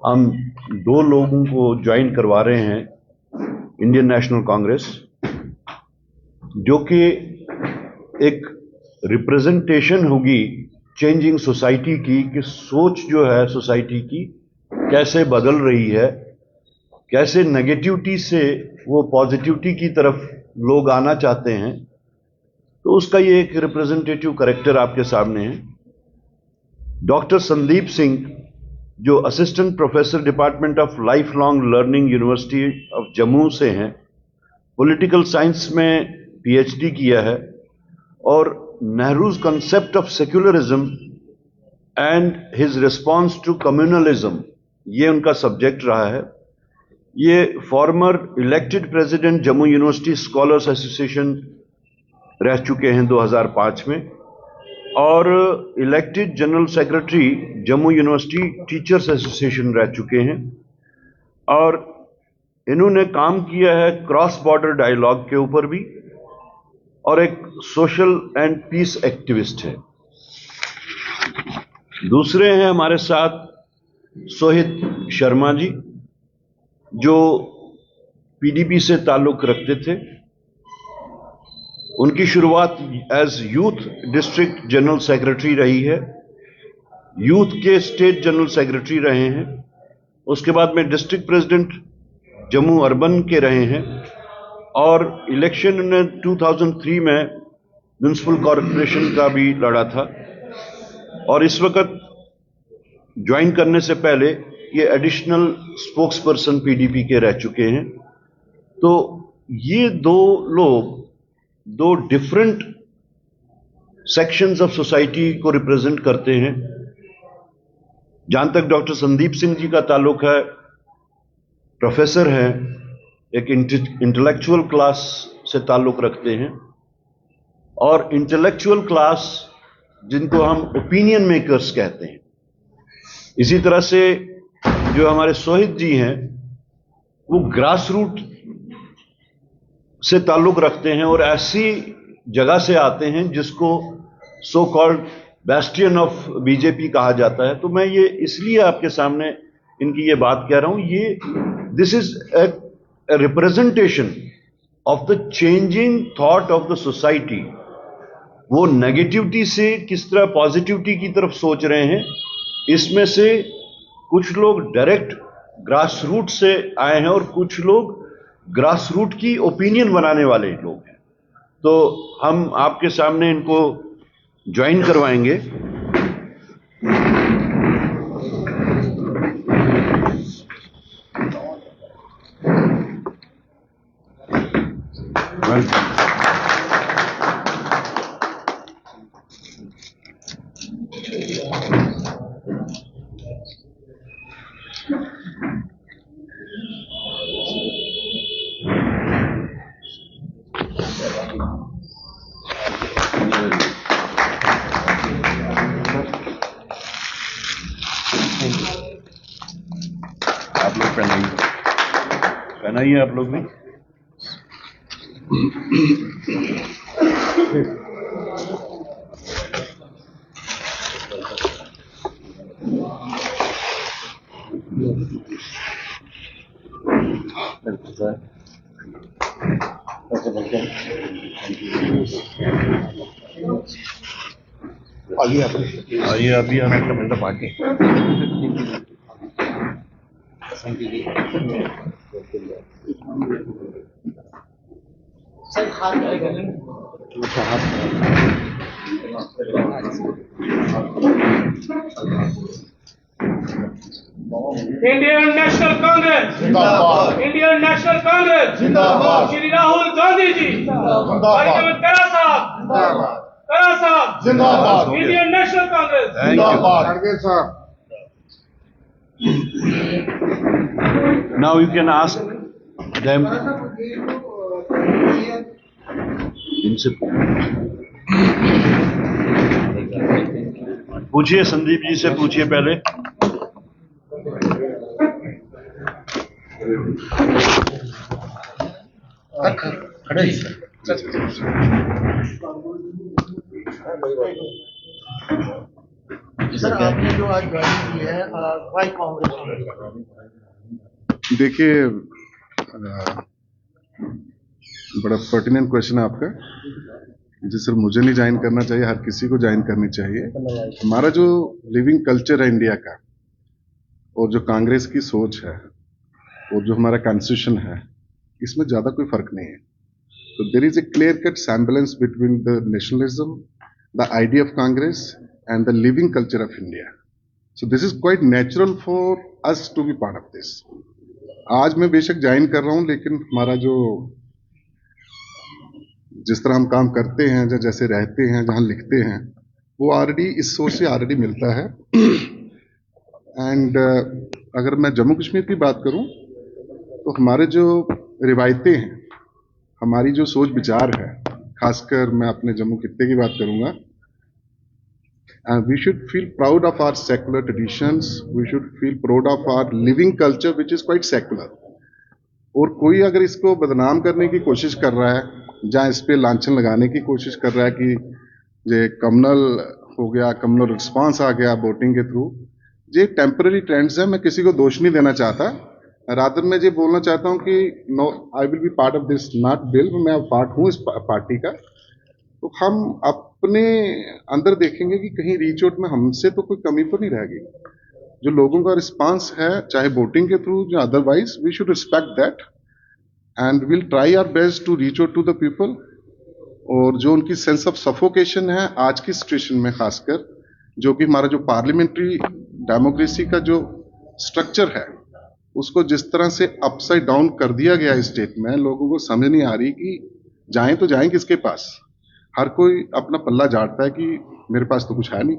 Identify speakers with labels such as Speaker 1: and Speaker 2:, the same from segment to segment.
Speaker 1: हम दो लोगों को ज्वाइन करवा रहे हैं इंडियन नेशनल कांग्रेस, जो कि एक रिप्रेजेंटेशन होगी चेंजिंग सोसाइटी की, कि सोच जो है सोसाइटी की कैसे बदल रही है, कैसे नेगेटिविटी से वो पॉजिटिविटी की तरफ लोग आना चाहते हैं। तो उसका ये एक रिप्रेजेंटेटिव कैरेक्टर आपके सामने है। डॉक्टर संदीप सिंह, जो assistant professor department of life long learning university of Jammu से हैं, पॉलिटिकल साइंस में पीएचडी किया है और Nehru's concept of secularism and his response to communalism, ये उनका सब्जेक्ट रहा है। ये former elected president Jammu university scholars association रह चुके हैं 2005 में, और elected general secretary Jammu university teachers association रह चुके हैं। और इन्होंने काम किया है क्रॉस बॉर्डर डायलॉग के ऊपर भी, और एक सोशल एंड पीस एक्टिविस्ट है। दूसरे हैं हमारे साथ सोहित शर्मा जी, जो पीडीपी से ताल्लुक रखते थे। उनकी शुरुआत as youth district general secretary रही है, यूथ के स्टेट जनरल सेक्रेटरी रहे हैं, उसके बाद में डिस्ट्रिक्ट प्रेसिडेंट जम्मू अर्बन के रहे हैं, और इलेक्शन ने 2003 में म्यूनिसिपल कॉरपोरेशन का भी लड़ा था। और इस वक्त ज्वाइन करने से पहले ये एडिशनल स्पोक्स पर्सन पीडीपी के रह चुके हैं। तो ये दो लोग दो डिफरेंट सेक्शंस ऑफ सोसाइटी को रिप्रेजेंट करते हैं। जहां तक डॉक्टर संदीप सिंह जी का ताल्लुक है, प्रोफेसर हैं, एक इंटेलेक्चुअल क्लास से ताल्लुक रखते हैं, और इंटेलेक्चुअल क्लास जिनको हम ओपिनियन मेकर्स कहते हैं। इसी तरह से जो हमारे सोहित जी हैं, वो ग्रास रूट से ताल्लुक रखते हैं और ऐसी जगह से आते हैं जिसको so called Bastian of BJP कहा जाता है। तो मैं ये इसलिए आपके सामने इनकी ये बात कह रहा हूं, ये this is a representation of the changing thought of the society. वो नेगेटिविटी से किस तरह पॉजिटिविटी की तरफ सोच रहे हैं, इसमें से कुछ लोग डायरेक्ट ग्रास रूट से आए हैं और कुछ लोग ग्रास रूट की ओपिनियन बनाने वाले लोग हैं। तो हम आपके सामने इनको ज्वाइन करवाएंगे। आप लोग पहनाइए आप लोग भी। आइए अभी हमें कमेंट पाके
Speaker 2: इंडियन नेशनल कांग्रेस जिंदाबाद, इंडियन नेशनल कांग्रेस जिंदाबाद, श्री राहुल गांधी जी जिंदाबाद, करा साहब जिंदाबाद, इंडियन नेशनल कांग्रेस जिंदाबाद।
Speaker 1: Now you can ask them. इनसे पूछिए, संदीप जी से पूछिए पहले।
Speaker 3: खड़े सर आपने जो आज ज्वाइन की है वाई कांग्रेस?
Speaker 4: देखिए, बड़ा पर्टिनेंट क्वेश्चन है आपका। जी सर, मुझे नहीं ज्वाइन करना चाहिए, हर किसी को ज्वाइन करनी चाहिए। हमारा जो लिविंग कल्चर है इंडिया का, और जो कांग्रेस की सोच है, और जो हमारा कॉन्स्टिट्यूशन है, इसमें ज्यादा कोई फर्क नहीं है। तो there is a clear cut semblance between the nationalism, the idea of Congress and the living culture of India. So this is quite natural for us to be part of this. आज मैं बेशक ज्वाइन कर रहा हूं, लेकिन हमारा जो जिस तरह हम काम करते हैं, जैसे रहते हैं, जहां लिखते हैं, वो ऑलरेडी इस सोच से ऑलरेडी मिलता है। एंड अगर मैं जम्मू कश्मीर की बात करूं, तो हमारे जो रिवायतें हैं, हमारी जो सोच विचार है, खासकर मैं अपने जम्मू खित्ते की बात करूंगा, we should feel proud of our secular traditions, we should feel proud of our living culture which is quite secular. और कोई अगर इसको बदनाम करने की कोशिश कर रहा है, जहां इस पे लांछन लगाने की कोशिश कर रहा है कि ये कम्युनल हो गया, कम्युनल रिस्पांस आ गया वोटिंग के थ्रू, ये टेम्पररी ट्रेंड्स है। मैं किसी को दोष नहीं देना चाहता, रादर मैं ये बोलना चाहता हूं कि no, I will be part of this not bill. मैं पार्ट हूं इस पार्टी का। तो हम अपने अंदर देखेंगे कि कहीं रीच आउट में हमसे तो कोई कमी तो नहीं रहेगी। जो लोगों का रिस्पांस है, चाहे वोटिंग के थ्रू या otherwise, we should respect that and will try our best to reach out to the people. और जो उनकी सेंस ऑफ सफोकेशन है आज की सिचुएशन में, खासकर जो कि हमारा जो पार्लियामेंट्री डेमोक्रेसी का जो स्ट्रक्चर है, उसको जिस तरह से अपसाइड डाउन कर दिया गया इस स्टेट में, लोगों को समझ नहीं आ रही कि जाएं तो जाएं किसके पास। हर कोई अपना पल्ला झाड़ता है कि मेरे पास तो कुछ है नहीं,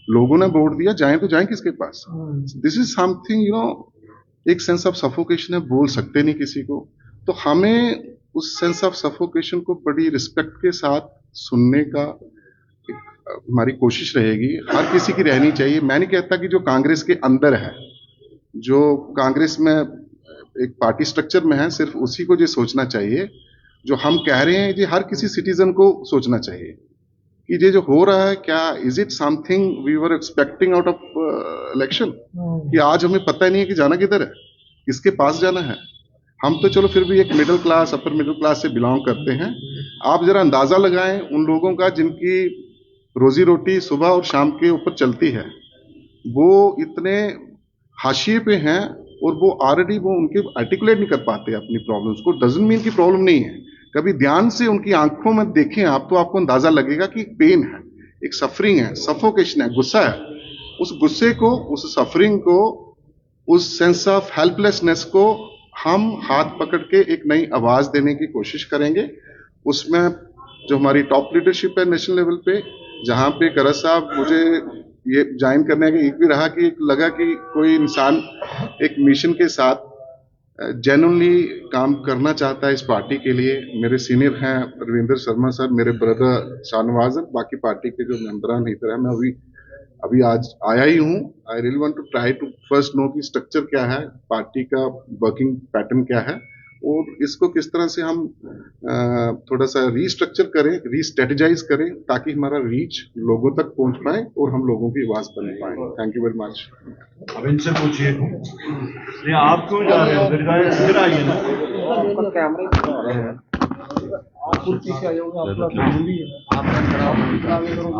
Speaker 4: लोगों ने वोट दिया, जाएं तो जाएं किसके पास। दिस इज समथिंग, एक सेंस ऑफ सफोकेशन है, बोल सकते नहीं किसी को। तो हमें उस सेंस ऑफ सफोकेशन को बड़ी रिस्पेक्ट के साथ सुनने का हमारी कोशिश रहेगी, हर किसी की रहनी चाहिए। मैं नहीं कहता कि जो कांग्रेस के अंदर है, जो कांग्रेस में एक पार्टी स्ट्रक्चर में है, सिर्फ उसी को ये सोचना चाहिए। जो हम कह रहे हैं, ये हर किसी सिटीजन को सोचना चाहिए कि ये जो हो रहा है, क्या is it something we were expecting out of election, कि आज हमें पता ही नहीं है कि जाना किधर है, किसके पास जाना है। हम तो चलो फिर भी एक middle class, upper middle class से बिलोंग करते हैं। आप जरा अंदाजा लगाएं उन लोगों का जिनकी रोजी रोटी सुबह और शाम के ऊपर चलती है, वो इतने हाशिए पे हैं, और वो ऑलरेडी वो उनके आर्टिकुलेट नहीं कर पाते अपनी प्रॉब्लम्स को। डजंट मीन की प्रॉब्लम नहीं है, कभी ध्यान से उनकी आंखों में देखें आप, तो आपको अंदाजा लगेगा कि एक पेन है, एक सफरिंग है, सफोकेशन है, गुस्सा है। उस गुस्से को, उस सफरिंग को, उस सेंस ऑफ हेल्पलेसनेस को हम हाथ पकड़ के एक नई आवाज देने की कोशिश करेंगे। उसमें जो हमारी टॉप लीडरशिप है नेशनल लेवल पे, जहां पे गरज साहब मुझे ये ज्वाइन करने का एक भी रहा कि लगा कि कोई इंसान एक मिशन के साथ जेन्युइनली काम करना चाहता है इस पार्टी के लिए। मेरे सीनियर हैं रविंद्र शर्मा सर, मेरे ब्रदर शाहनवाज, बाकी पार्टी के जो मेंबरान इधर है। मैं अभी आज आया ही हूँ। I really want to try to first know कि स्ट्रक्चर क्या है, पार्टी का वर्किंग पैटर्न क्या है, और इसको किस तरह से हम थोड़ा सा रीस्ट्रक्चर करें, रीस्ट्रेटेजाइज करें, ताकि हमारा रीच लोगों तक पहुंच पाए और हम लोगों की आवाज बन पाए। Thank you very much.
Speaker 1: अब इनसे पूछिए, नहीं आप क्यों जा रहे हो, फिर आइए ना।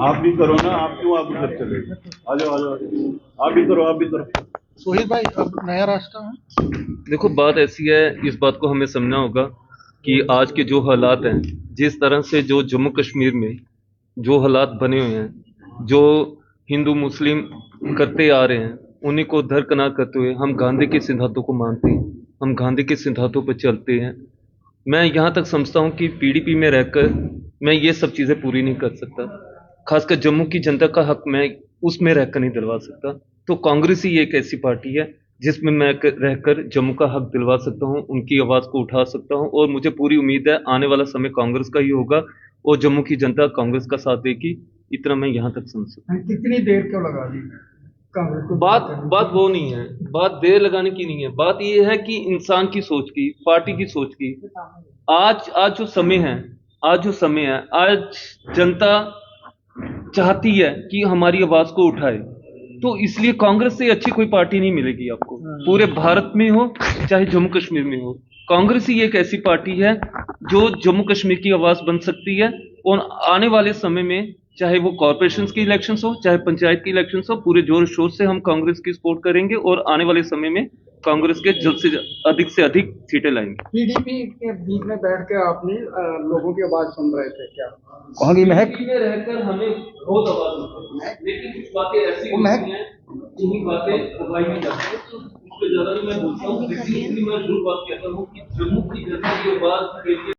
Speaker 1: आप भी करो ना, आप क्यों आप उधर चले, आ जाओ आप भी करो।
Speaker 3: सोहिल भाई, अब नया रास्ता है।
Speaker 5: देखो, बात ऐसी है, इस बात को हमें समझना होगा कि आज के जो हालात हैं, जिस तरह से जो जम्मू कश्मीर में जो हालात बने हुए हैं, जो हिंदू मुस्लिम करते आ रहे हैं, उन्हीं को दरकिनार करते हुए हम गांधी के सिद्धांतों को मानते हैं, हम गांधी के सिद्धांतों पर चलते हैं। मैं यहाँ तक समझता हूँ कि पीडीपी में रहकर मैं ये सब चीज़ें पूरी नहीं कर सकता, खासकर जम्मू की जनता का हक मैं उसमें रहकर नहीं दिलवा सकता। तो कांग्रेस ही एक ऐसी पार्टी है जिसमें मैं रहकर जम्मू का हक दिलवा सकता हूं, उनकी आवाज़ को उठा सकता हूं, और मुझे पूरी उम्मीद है आने वाला समय कांग्रेस का ही होगा और जम्मू की जनता कांग्रेस का साथ देगी। इतना मैं यहाँ तक समझ सकता हूँ।
Speaker 2: कितनी देर क्यों लगा दी कांग्रेस को?
Speaker 5: बात वो नहीं है, बात देर लगाने की नहीं है, बात ये है कि इंसान की सोच की, पार्टी की सोच की। आज जो समय है, आज जनता चाहती है कि हमारी आवाज़ को उठाए, तो इसलिए कांग्रेस से अच्छी कोई पार्टी नहीं मिलेगी आपको, पूरे भारत में हो चाहे जम्मू कश्मीर में हो। कांग्रेस ही एक ऐसी पार्टी है जो जम्मू कश्मीर की आवाज बन सकती है, और आने वाले समय में चाहे वो कॉर्पोरेशंस की इलेक्शंस हो चाहे पंचायत की इलेक्शंस हो, पूरे जोर शोर से हम कांग्रेस की सपोर्ट करेंगे और आने वाले समय में कांग्रेस के जल्द से अधिक सीटें लाएंगे।
Speaker 6: पीडीपी के बीच में बैठ के आपने लोगों की आवाज सुन रहे थे क्या?
Speaker 3: वहाँ की महक
Speaker 5: पीडीपी में रहकर हमें बहुत आवाज मिलती है, लेकिन कुछ बातें ऐसी होती हैं जिन्हीं बातें दबाई नहीं जाती है, तो उससे ज्यादा नहीं मैं बोलता हूँ, लेकिन इसलिए मैं जरूर बात कहता हूँ कि जम्मू की जनता की आवाज के लिए